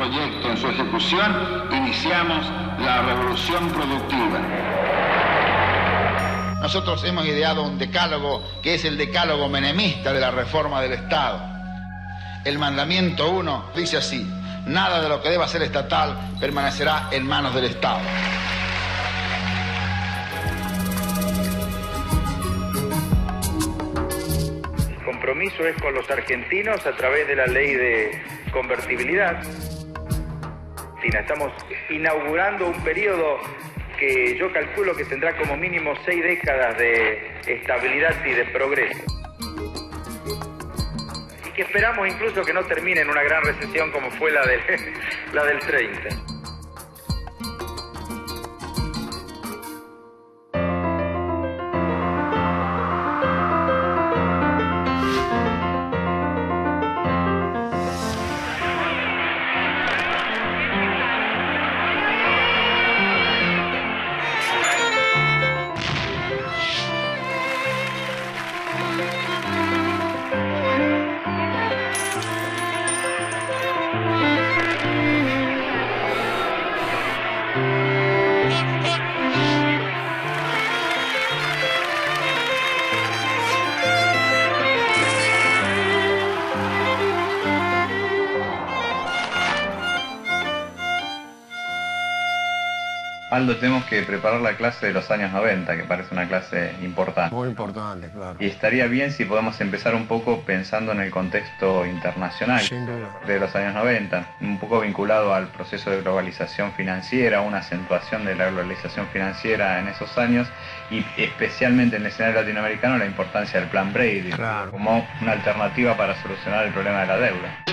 proyecto en su ejecución, iniciamos la revolución productiva. Nosotros hemos ideado un decálogo que es el decálogo menemista de la reforma del Estado. El mandamiento 1 dice así: nada de lo que deba ser estatal permanecerá en manos del Estado. El compromiso es con los argentinos a través de la ley de convertibilidad. Estamos inaugurando un periodo que yo calculo que tendrá como mínimo 6 décadas de estabilidad y de progreso. Y que esperamos incluso que no termine en una gran recesión como fue la del 30. Aldo, tenemos que preparar la clase de los años 90, que parece una clase importante. Muy importante, claro. Y estaría bien si podemos empezar un poco pensando en el contexto internacional de los años 90, un poco vinculado al proceso de globalización financiera, una acentuación de la globalización financiera en esos años y especialmente en el escenario latinoamericano la importancia del Plan Brady, claro, como una alternativa para solucionar el problema de la deuda.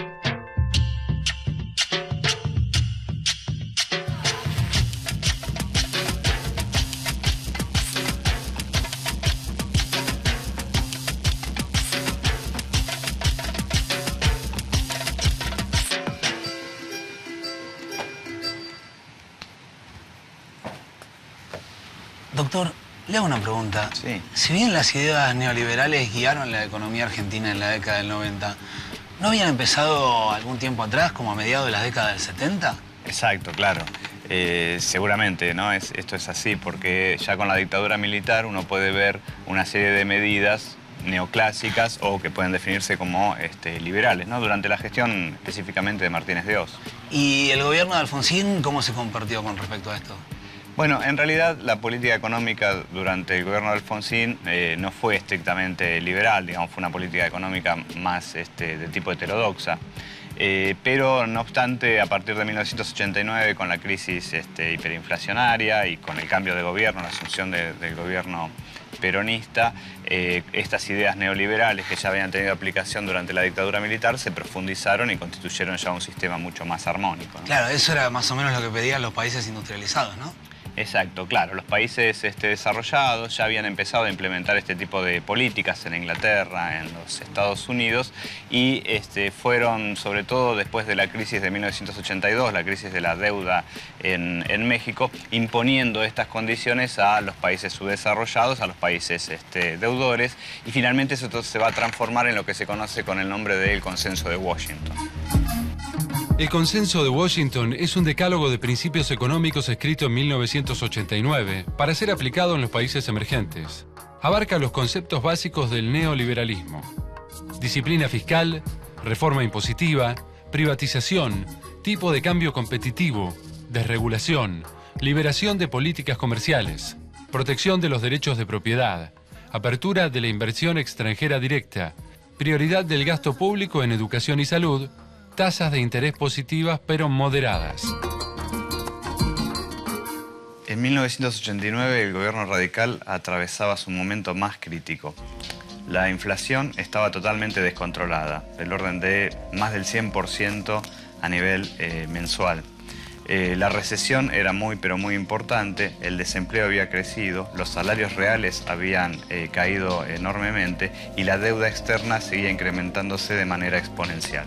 Doctor, le hago una pregunta. Sí. Si bien las ideas neoliberales guiaron la economía argentina en la década del 90, ¿no habían empezado algún tiempo atrás, como a mediados de la década del 70? Exacto, claro. Seguramente, ¿no? Esto es así, porque ya con la dictadura militar uno puede ver una serie de medidas neoclásicas o que pueden definirse como liberales, ¿no? Durante la gestión específicamente de Martínez de Oz. ¿Y el gobierno de Alfonsín cómo se comportó con respecto a esto? Bueno, en realidad la política económica durante el gobierno de Alfonsín no fue estrictamente liberal, digamos, fue una política económica más de tipo heterodoxa. Pero no obstante, a partir de 1989, con la crisis hiperinflacionaria y con el cambio de gobierno, la asunción del gobierno peronista, estas ideas neoliberales que ya habían tenido aplicación durante la dictadura militar se profundizaron y constituyeron ya un sistema mucho más armónico, ¿no? Claro, eso era más o menos lo que pedían los países industrializados, ¿no? Exacto, claro. Los países desarrollados ya habían empezado a implementar este tipo de políticas en Inglaterra, en los Estados Unidos, y fueron, sobre todo después de la crisis de 1982, la crisis de la deuda en México, imponiendo estas condiciones a los países subdesarrollados, a los países deudores, y finalmente eso se va a transformar en lo que se conoce con el nombre del Consenso de Washington. El Consenso de Washington es un decálogo de principios económicos escrito en 1989 para ser aplicado en los países emergentes. Abarca los conceptos básicos del neoliberalismo: disciplina fiscal, reforma impositiva, privatización, tipo de cambio competitivo, desregulación, liberación de políticas comerciales, protección de los derechos de propiedad, apertura de la inversión extranjera directa, prioridad del gasto público en educación y salud, tasas de interés positivas pero moderadas. En 1989 el gobierno radical atravesaba su momento más crítico. La inflación estaba totalmente descontrolada, del orden de más del 100% a nivel mensual. La recesión era muy pero muy importante, el desempleo había crecido, los salarios reales habían caído enormemente y la deuda externa seguía incrementándose de manera exponencial.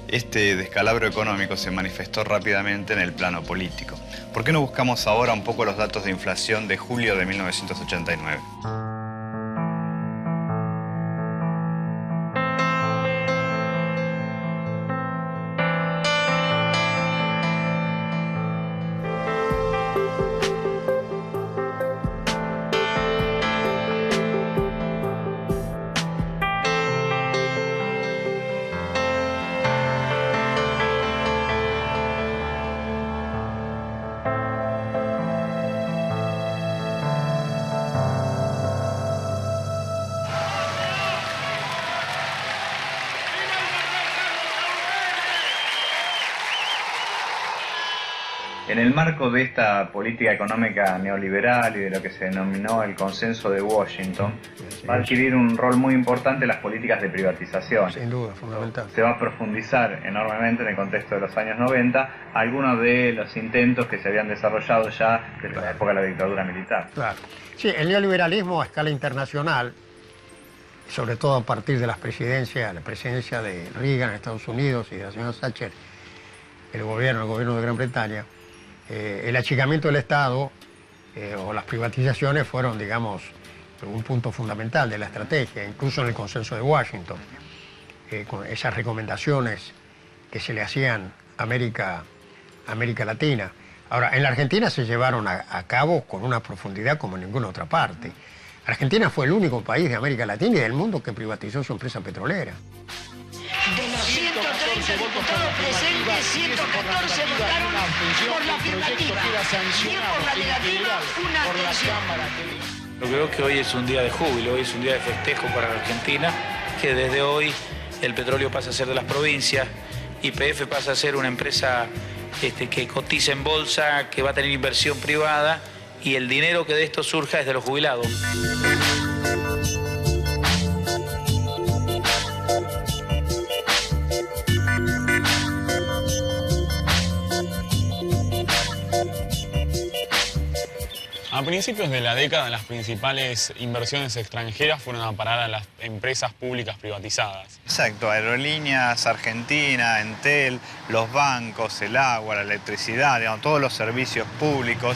Este descalabro económico se manifestó rápidamente en el plano político. ¿Por qué no buscamos ahora un poco los datos de inflación de julio de 1989? En el marco de esta política económica neoliberal y de lo que se denominó el consenso de Washington, va a adquirir un rol muy importante las políticas de privatización. Sin duda, fundamental. Se va a profundizar enormemente en el contexto de los años 90 algunos de los intentos que se habían desarrollado ya desde la época de la dictadura militar. Claro. Sí, el neoliberalismo a escala internacional, sobre todo a partir de la presidencia de Reagan en Estados Unidos y de la señora Thatcher, el gobierno de Gran Bretaña, el achicamiento del Estado o las privatizaciones fueron, digamos, un punto fundamental de la estrategia, incluso en el consenso de Washington, con esas recomendaciones que se le hacían a América Latina. Ahora, en la Argentina se llevaron a cabo con una profundidad como en ninguna otra parte. Argentina fue el único país de América Latina y del mundo que privatizó su empresa petrolera. De los 130 diputados presentes, 114 votaron por la afirmativa y por la negativa una abstención. Lo que veo es que hoy es un día de júbilo, hoy es un día de festejo para la Argentina, que desde hoy el petróleo pasa a ser de las provincias, YPF pasa a ser una empresa que cotiza en bolsa, que va a tener inversión privada y el dinero que de esto surja es de los jubilados. A principios de la década, las principales inversiones extranjeras fueron a parar a las empresas públicas privatizadas. Exacto, Aerolíneas Argentina, Entel, los bancos, el agua, la electricidad, digamos, todos los servicios públicos,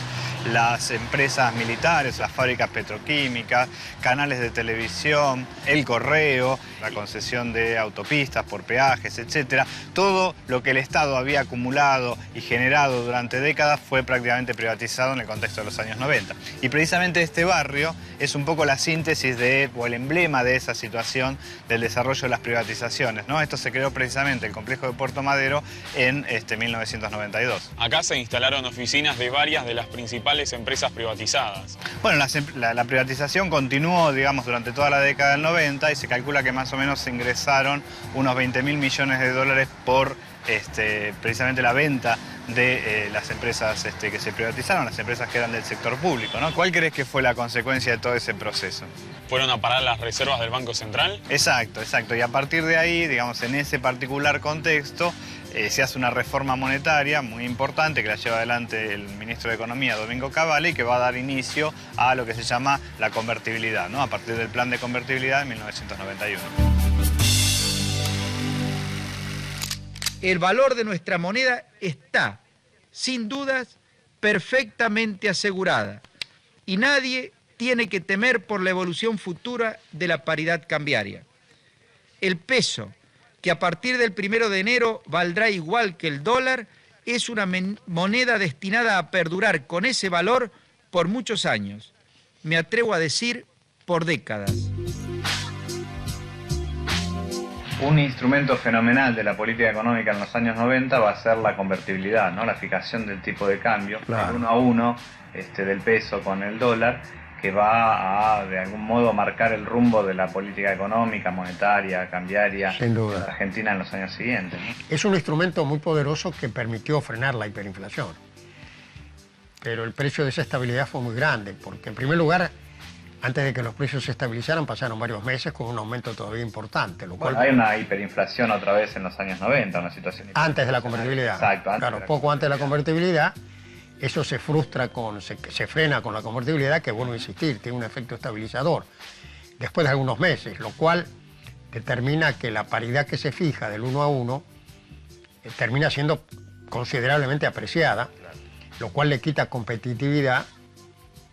las empresas militares, las fábricas petroquímicas, canales de televisión, el correo, la concesión de autopistas por peajes, etcétera. Todo lo que el Estado había acumulado y generado durante décadas fue prácticamente privatizado en el contexto de los años 90. Y precisamente este barrio es un poco la síntesis o el emblema de esa situación del desarrollo de las privatizaciones, ¿no? Esto se creó precisamente el complejo de Puerto Madero en 1992. Acá se instalaron oficinas de varias de las principales empresas privatizadas. Bueno, la privatización continuó, digamos, durante toda la década del 90 y se calcula que más o menos se ingresaron unos 20.000 millones de dólares por precisamente la venta de las empresas que se privatizaron, las empresas que eran del sector público, ¿no? ¿Cuál crees que fue la consecuencia de todo ese proceso? ¿Fueron a parar las reservas del Banco Central? Exacto, exacto. Y a partir de ahí, digamos, en ese particular contexto, se hace una reforma monetaria muy importante que la lleva adelante el ministro de Economía, Domingo Cavalli, que va a dar inicio a lo que se llama la convertibilidad, ¿no? A partir del plan de convertibilidad de 1991. El valor de nuestra moneda está, sin dudas, perfectamente asegurada y nadie tiene que temer por la evolución futura de la paridad cambiaria. El peso, que a partir del 1 de enero valdrá igual que el dólar, es una moneda destinada a perdurar con ese valor por muchos años. Me atrevo a decir, por décadas. Un instrumento fenomenal de la política económica en los años 90 va a ser la convertibilidad, ¿no? La fijación del tipo de cambio, claro, 1 a 1 del peso con el dólar, que va a, de algún modo, marcar el rumbo de la política económica, monetaria, cambiaria de Argentina en los años siguientes, ¿no? Es un instrumento muy poderoso que permitió frenar la hiperinflación. Pero el precio de esa estabilidad fue muy grande, porque en primer lugar, antes de que los precios se estabilizaran, pasaron varios meses con un aumento todavía importante. Lo cual, hay una hiperinflación otra vez en los años 90, una situación... Antes de la convertibilidad. Exacto. Poco antes de la convertibilidad, eso se frustra, se frena con la convertibilidad, que vuelvo a insistir, tiene un efecto estabilizador. Después de algunos meses, lo cual determina que la paridad que se fija del 1 a 1 termina siendo considerablemente apreciada, lo cual le quita competitividad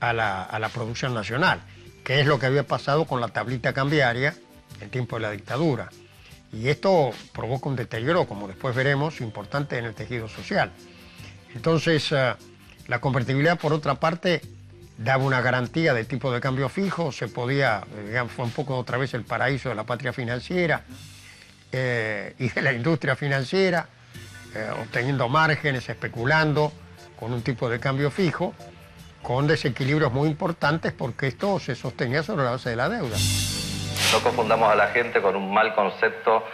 a la producción nacional, que es lo que había pasado con la tablita cambiaria en tiempo de la dictadura. Y esto provoca un deterioro, como después veremos, importante en el tejido social. Entonces, la convertibilidad, por otra parte, daba una garantía de tipo de cambio fijo, se podía, digamos, fue un poco otra vez el paraíso de la patria financiera y de la industria financiera, obteniendo márgenes, especulando con un tipo de cambio fijo, con desequilibrios muy importantes, porque esto se sostenía sobre la base de la deuda. No confundamos a la gente con un mal concepto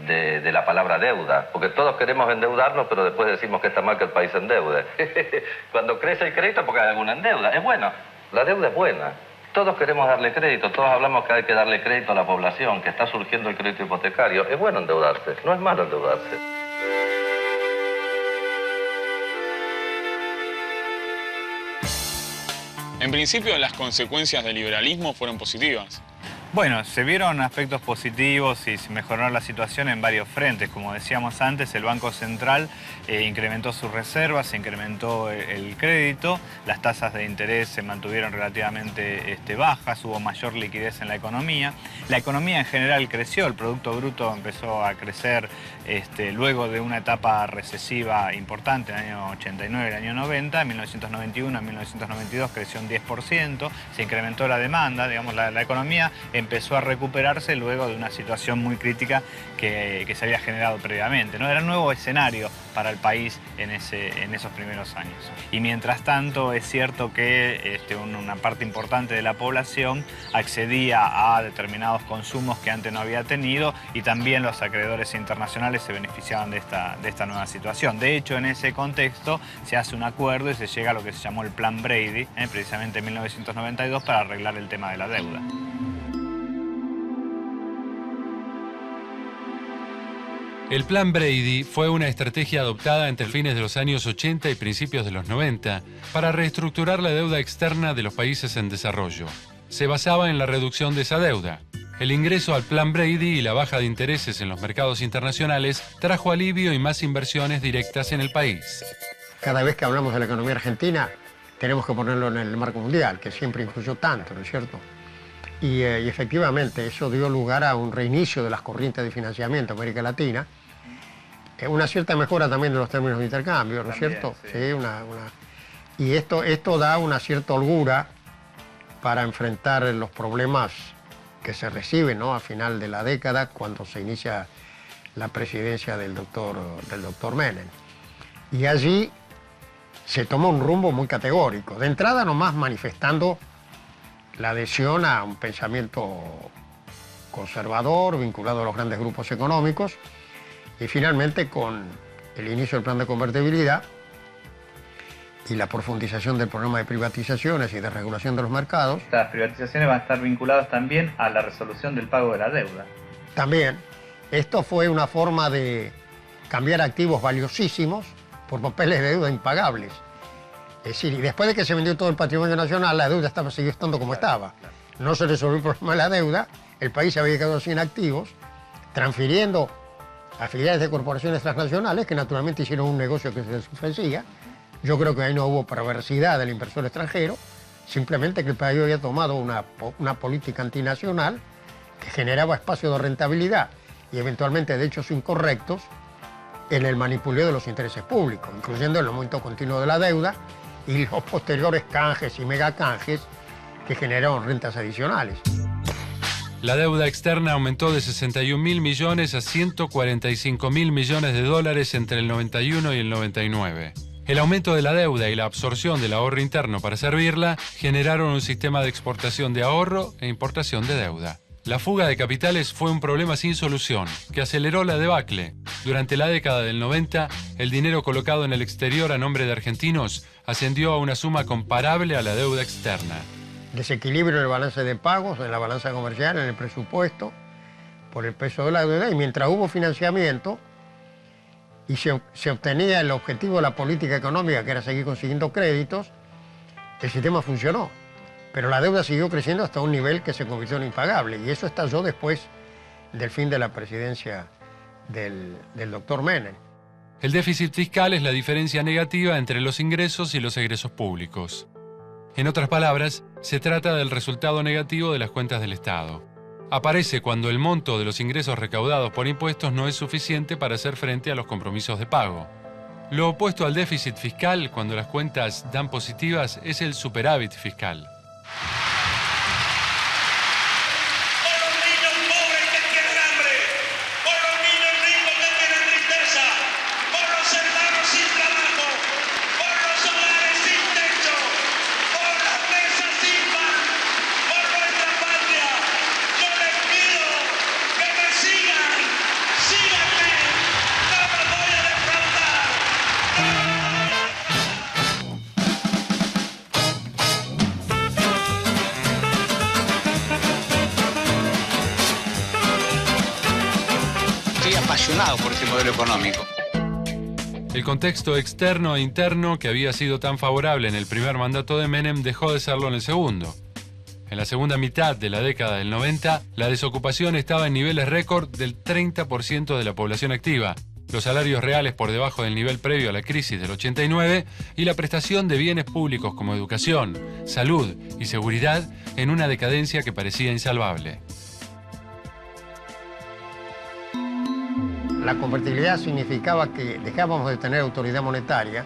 de la palabra deuda, porque todos queremos endeudarnos, pero después decimos que está mal que el país se endeude. Cuando crece el crédito, porque hay alguna endeuda. Es bueno, la deuda es buena. Todos queremos darle crédito, todos hablamos que hay que darle crédito a la población, que está surgiendo el crédito hipotecario. Es bueno endeudarse, no es malo endeudarse. En principio, las consecuencias del liberalismo fueron positivas. Bueno, se vieron aspectos positivos y se mejoró la situación en varios frentes. Como decíamos antes, el Banco Central incrementó sus reservas, se incrementó el crédito, las tasas de interés se mantuvieron relativamente bajas, hubo mayor liquidez en la economía. La economía en general creció, el Producto Bruto empezó a crecer luego de una etapa recesiva importante en el año 89 y el año 90. En 1991, en 1992 creció un 10%, se incrementó la demanda, digamos, la economía empezó a recuperarse luego de una situación muy crítica que se había generado previamente, ¿no? Era un nuevo escenario para el país en esos primeros años. Y mientras tanto es cierto que una parte importante de la población accedía a determinados consumos que antes no había tenido y también los acreedores internacionales se beneficiaban de esta nueva situación. De hecho, en ese contexto se hace un acuerdo y se llega a lo que se llamó el Plan Brady, precisamente en 1992, para arreglar el tema de la deuda. El Plan Brady fue una estrategia adoptada entre fines de los años 80 y principios de los 90 para reestructurar la deuda externa de los países en desarrollo. Se basaba en la reducción de esa deuda. El ingreso al Plan Brady y la baja de intereses en los mercados internacionales trajo alivio y más inversiones directas en el país. Cada vez que hablamos de la economía argentina, tenemos que ponerlo en el marco mundial, que siempre influyó tanto, ¿no es cierto? Y efectivamente eso dio lugar a un reinicio de las corrientes de financiamiento en América Latina, una cierta mejora también de los términos de intercambio, ¿no es cierto? Sí, y esto da una cierta holgura para enfrentar los problemas que se reciben, ¿no?, a final de la década, cuando se inicia la presidencia del doctor Menem. Y allí se tomó un rumbo muy categórico, de entrada nomás manifestando la adhesión a un pensamiento conservador vinculado a los grandes grupos económicos, y finalmente con el inicio del plan de convertibilidad y la profundización del programa de privatizaciones y de regulación de los mercados. Las privatizaciones van a estar vinculadas también a la resolución del pago de la deuda. También, esto fue una forma de cambiar activos valiosísimos por papeles de deuda impagables. Es decir, y después de que se vendió todo el patrimonio nacional, la deuda siguió estando como estaba. No se resolvió el problema de la deuda, el país se había quedado sin activos, transfiriendo a filiales de corporaciones transnacionales que naturalmente hicieron un negocio que se les ofrecía. Yo creo que ahí no hubo perversidad del inversor extranjero, simplemente que el país había tomado una política antinacional que generaba espacio de rentabilidad y eventualmente de hechos incorrectos en el manipuleo de los intereses públicos, incluyendo el aumento continuo de la deuda y los posteriores canjes y megacanjes que generaron rentas adicionales. La deuda externa aumentó de 61.000 millones a 145.000 millones de dólares entre el 91 y el 99. El aumento de la deuda y la absorción del ahorro interno para servirla generaron un sistema de exportación de ahorro e importación de deuda. La fuga de capitales fue un problema sin solución, que aceleró la debacle. Durante la década del 90, el dinero colocado en el exterior a nombre de argentinos ascendió a una suma comparable a la deuda externa. Desequilibrio en el balance de pagos, en la balanza comercial, en el presupuesto, por el peso de la deuda, y mientras hubo financiamiento y se obtenía el objetivo de la política económica, que era seguir consiguiendo créditos, el sistema funcionó. Pero la deuda siguió creciendo hasta un nivel que se convirtió en impagable, y eso estalló después del fin de la presidencia del doctor Menem. El déficit fiscal es la diferencia negativa entre los ingresos y los egresos públicos. En otras palabras, se trata del resultado negativo de las cuentas del Estado. Aparece cuando el monto de los ingresos recaudados por impuestos no es suficiente para hacer frente a los compromisos de pago. Lo opuesto al déficit fiscal, cuando las cuentas dan positivas, es el superávit fiscal. Sigan estoy apasionado por este modelo económico. El contexto externo e interno que había sido tan favorable en el primer mandato de Menem dejó de serlo en el segundo. En la segunda mitad de la década del 90, la desocupación estaba en niveles récord del 30% de la población activa, los salarios reales por debajo del nivel previo a la crisis del 89 y la prestación de bienes públicos como educación, salud y seguridad en una decadencia que parecía insalvable. La convertibilidad significaba que dejábamos de tener autoridad monetaria,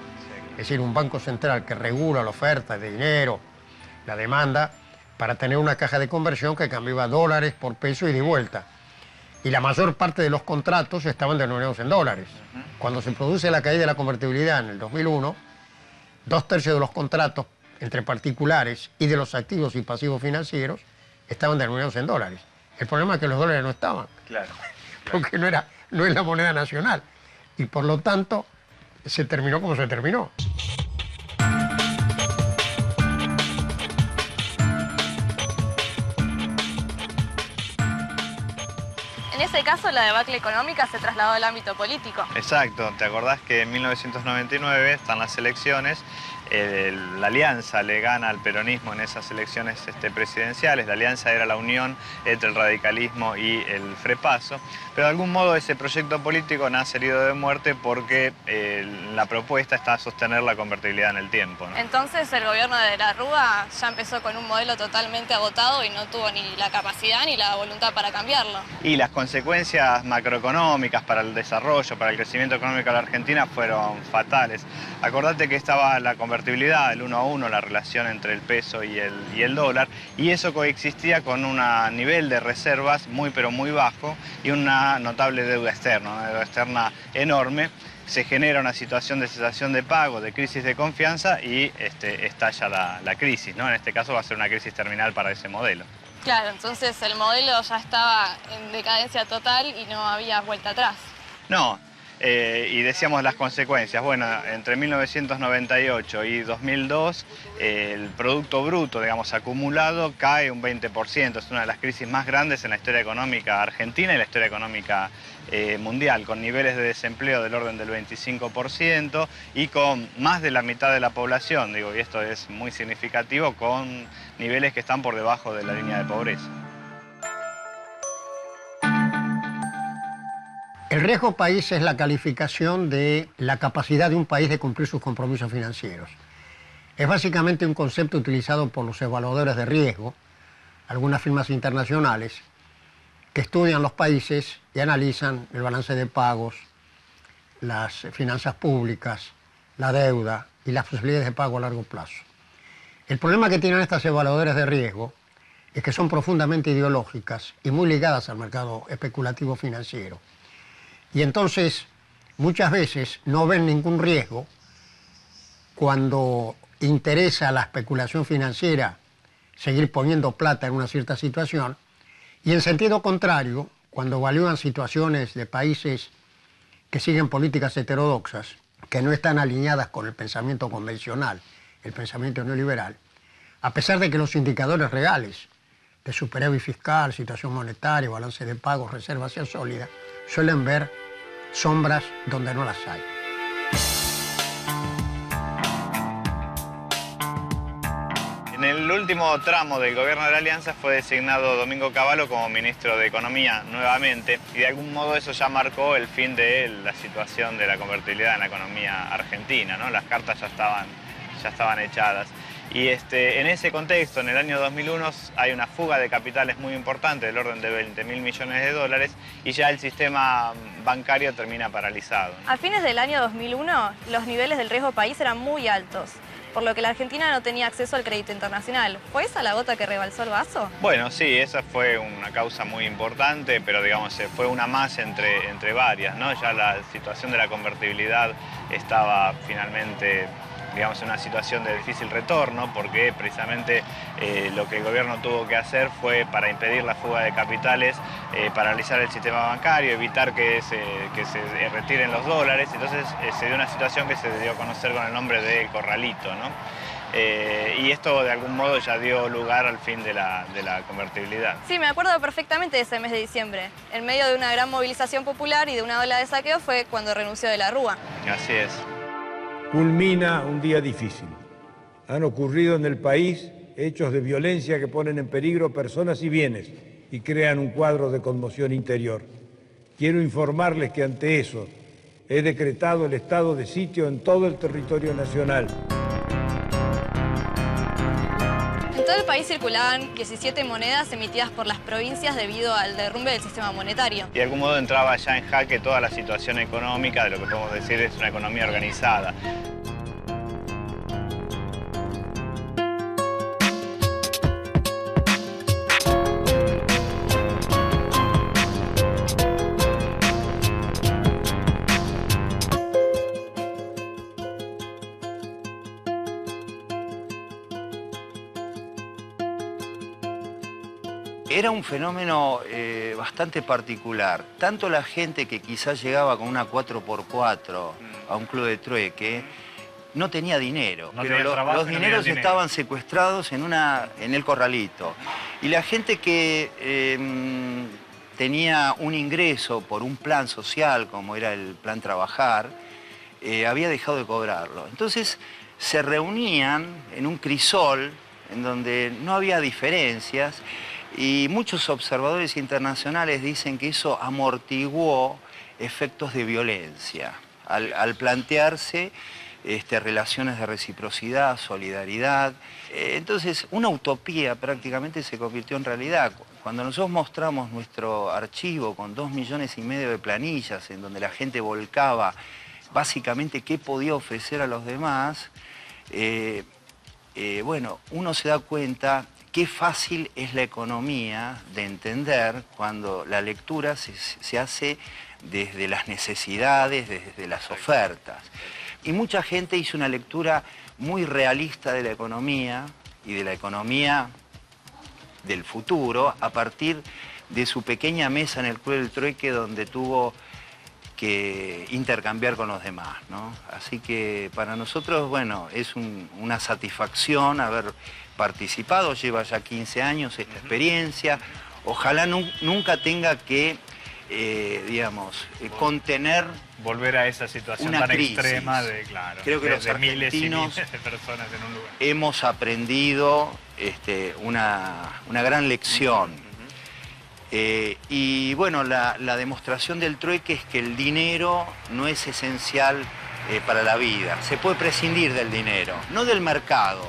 es decir, un banco central que regula la oferta de dinero, la demanda, para tener una caja de conversión que cambiaba dólares por peso y de vuelta. Y la mayor parte de los contratos estaban denominados en dólares. Cuando se produce la caída de la convertibilidad en el 2001, 2/3 de los contratos entre particulares y de los activos y pasivos financieros estaban denominados en dólares. El problema es que los dólares no estaban. Claro. Porque no es la moneda nacional. Y por lo tanto, se terminó como se terminó. En ese caso, la debacle económica se trasladó al ámbito político. Exacto. ¿Te acordás que en 1999 están las elecciones? La Alianza le gana al peronismo en esas elecciones presidenciales. La Alianza era la unión entre el radicalismo y el FREPASO. Pero de algún modo ese proyecto político nace herido de muerte porque la propuesta está a sostener la convertibilidad en el tiempo, ¿no? Entonces el gobierno de la Rúa ya empezó con un modelo totalmente agotado y no tuvo ni la capacidad ni la voluntad para cambiarlo. Y las consecuencias macroeconómicas para el desarrollo, para el crecimiento económico de la Argentina fueron fatales. Acordate que estaba la convertibilidad, el 1 a 1, la relación entre el peso y el dólar, y eso coexistía con un nivel de reservas muy pero muy bajo y una notable deuda externa, una deuda externa enorme. Se genera una situación de cesación de pago, de crisis de confianza y estalla la crisis, ¿no? En este caso va a ser una crisis terminal para ese modelo. Claro, entonces el modelo ya estaba en decadencia total y no había vuelta atrás. No. Y decíamos las consecuencias. Bueno, entre 1998 y 2002 el Producto Bruto, digamos, acumulado cae un 20%. Es una de las crisis más grandes en la historia económica argentina y la historia económica mundial, con niveles de desempleo del orden del 25% y con más de la mitad de la población, digo, y esto es muy significativo, con niveles que están por debajo de la línea de pobreza. El riesgo país es la calificación de la capacidad de un país de cumplir sus compromisos financieros. Es básicamente un concepto utilizado por los evaluadores de riesgo, algunas firmas internacionales, que estudian los países y analizan el balance de pagos, las finanzas públicas, la deuda y las posibilidades de pago a largo plazo. El problema que tienen estas evaluadores de riesgo es que son profundamente ideológicas y muy ligadas al mercado especulativo financiero. Y entonces, muchas veces no ven ningún riesgo cuando interesa a la especulación financiera seguir poniendo plata en una cierta situación, y en sentido contrario, cuando evalúan situaciones de países que siguen políticas heterodoxas, que no están alineadas con el pensamiento convencional, el pensamiento neoliberal, a pesar de que los indicadores reales de superávit fiscal, situación monetaria, balance de pagos, reservas sean sólidas, suelen ver sombras donde no las hay. En el último tramo del gobierno de la Alianza fue designado Domingo Cavallo como ministro de Economía nuevamente, y de algún modo eso ya marcó el fin de la situación de la convertibilidad en la economía argentina, ¿no? Las cartas ya estaban echadas. Y en ese contexto, en el año 2001, hay una fuga de capitales muy importante, del orden de 20.000 millones de dólares, y ya el sistema bancario termina paralizado, ¿no? A fines del año 2001, los niveles del riesgo país eran muy altos, por lo que la Argentina no tenía acceso al crédito internacional. ¿Fue esa la gota que rebalsó el vaso? Bueno, sí, esa fue una causa muy importante, pero digamos, fue una más entre varias, ¿no? Ya la situación de la convertibilidad estaba finalmente, digamos, en una situación de difícil retorno, porque precisamente lo que el gobierno tuvo que hacer fue, para impedir la fuga de capitales, paralizar el sistema bancario, evitar que se retiren los dólares. Entonces se dio una situación que se dio a conocer con el nombre de corralito, ¿no? y esto de algún modo ya dio lugar al fin de la convertibilidad. Sí, me acuerdo perfectamente de ese mes de diciembre. En medio de una gran movilización popular y de una ola de saqueo fue cuando renunció de la Rúa. Así es. Culmina un día difícil. Han ocurrido en el país hechos de violencia que ponen en peligro personas y bienes y crean un cuadro de conmoción interior. Quiero informarles que ante eso he decretado el estado de sitio en todo el territorio nacional. En todo el país circulaban 17 monedas emitidas por las provincias debido al derrumbe del sistema monetario. Y de algún modo entraba ya en jaque toda la situación económica de lo que podemos decir es una economía organizada. Era un fenómeno bastante particular. Tanto la gente que quizás llegaba con una 4x4 a un club de trueque no tenía dinero. No pero tenía trabajo, los dineros estaban secuestrados en el corralito. Y la gente que tenía un ingreso por un plan social, como era el plan Trabajar, había dejado de cobrarlo. Entonces se reunían en un crisol en donde no había diferencias. Y muchos observadores internacionales dicen que eso amortiguó efectos de violencia al plantearse relaciones de reciprocidad, solidaridad. Entonces, una utopía prácticamente se convirtió en realidad. Cuando nosotros mostramos nuestro archivo con 2,5 millones de planillas, en donde la gente volcaba básicamente qué podía ofrecer a los demás, bueno, uno se da cuenta qué fácil es la economía de entender cuando la lectura se hace desde las necesidades, desde las ofertas. Y mucha gente hizo una lectura muy realista de la economía y de la economía del futuro a partir de su pequeña mesa en el Club del Trueque donde tuvo que intercambiar con los demás, ¿no? Así que para nosotros, bueno, es una satisfacción haber participado, lleva ya 15 años esta experiencia. Ojalá nunca tenga que, contener volver a esa situación una tan crisis extrema de, claro, creo que los miles y argentinos miles de personas en un lugar. hemos aprendido una gran lección. Y bueno, la demostración del trueque es que el dinero no es esencial para la vida. Se puede prescindir del dinero, no del mercado,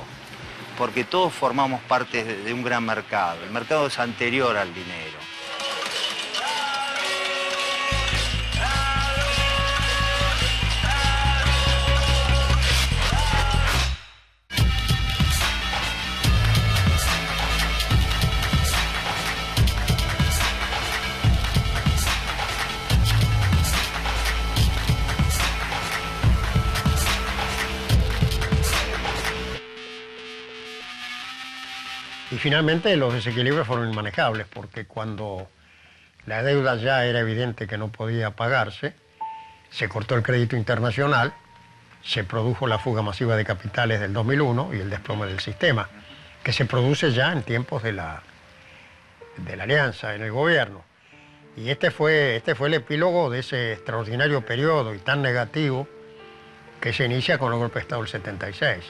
porque todos formamos parte de un gran mercado. El mercado es anterior al dinero. Y finalmente los desequilibrios fueron inmanejables, porque cuando la deuda ya era evidente que no podía pagarse, se cortó el crédito internacional, se produjo la fuga masiva de capitales del 2001 y el desplome del sistema, que se produce ya en tiempos de la alianza en el gobierno. Y este fue el epílogo de ese extraordinario periodo y tan negativo que se inicia con el golpe de Estado del 76.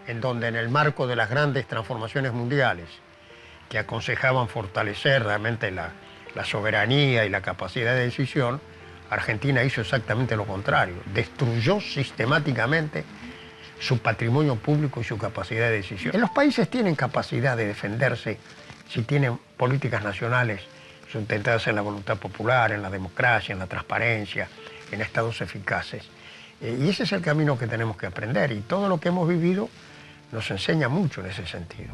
En donde en el marco de las grandes transformaciones mundiales que aconsejaban fortalecer realmente la soberanía y la capacidad de decisión, Argentina hizo exactamente lo contrario. Destruyó sistemáticamente su patrimonio público y su capacidad de decisión. En los países tienen capacidad de defenderse si tienen políticas nacionales sustentadas en la voluntad popular, en la democracia, en la transparencia, en estados eficaces. Y ese es el camino que tenemos que aprender, y todo lo que hemos vivido nos enseña mucho en ese sentido.